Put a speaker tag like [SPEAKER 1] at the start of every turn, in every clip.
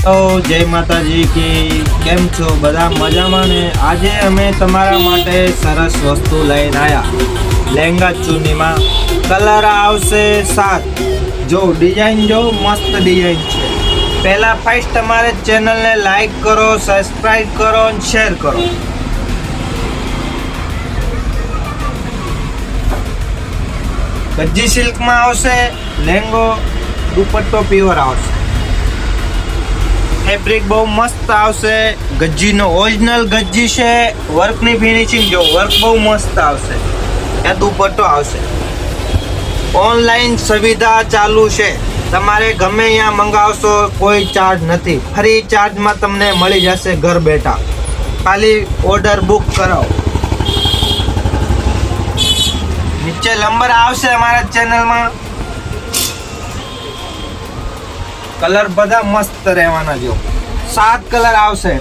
[SPEAKER 1] તો જય માતાજી કી કેમ છો બધા મજામાં ને આજે અમે તમારા માટે સરસ વસ્તુ લઈને આવ્યા લહેંગા ચૂનીમાં કલર આવશે 7 જો ડિઝાઇન જો મસ્ત ડિઝાઇન છે પહેલા ફર્સ્ટ તમારે ચેનલને લાઈક કરો સબસ્ક્રાઇબ કરો અને શેર કરો ગज्जी સિલ્કમાં આવશે લહેંગો દુપટ્ટો પ્યોર આવશે ફેબ્રિક બહુ મસ્ત આવશે ગज्जीનો ઓરિજિનલ ગज्जी છે વર્કની ફિનિશિંગ જો વર્ક બહુ મસ્ત આવશે આ દુપટ્ટો આવશે ઓનલાઈન સુવિધા ચાલુ છે તમારે ગમે ત્યાં મંગાવશો કોઈ ચાર્જ નથી ફ્રી ચાર્જમાં તમને મળી જશે ઘર બેઠા ખાલી ઓર્ડર બુક કરાવો નીચે નંબર આવશે અમારા ચેનલમાં કલર બધા મસ્ત રહેવાના જો 7 કલર આવશે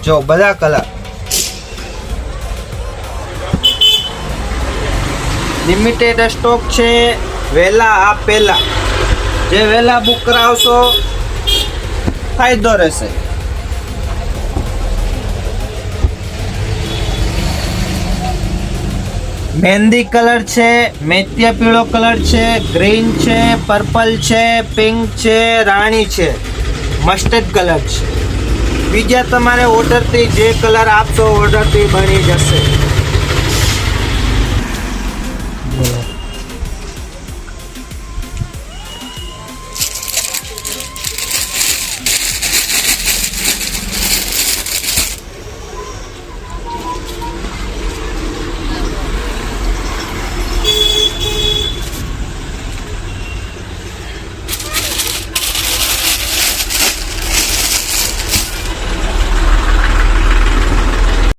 [SPEAKER 1] જો બધા કલર લિમિટેડ સ્ટોક છે વહેલા આ પહેલા જે વહેલા બુક કરાવશો ફાયદો રહેશે મહેંદી કલર છે મેથિયા પીળો કલર છે ગ્રીન છે પર્પલ છે પિંક છે રાણી છે મસ્ટર્ડ કલર છે બીજા તમારે ઓર્ડરથી જે કલર આપશો ઓર્ડરથી બની જશે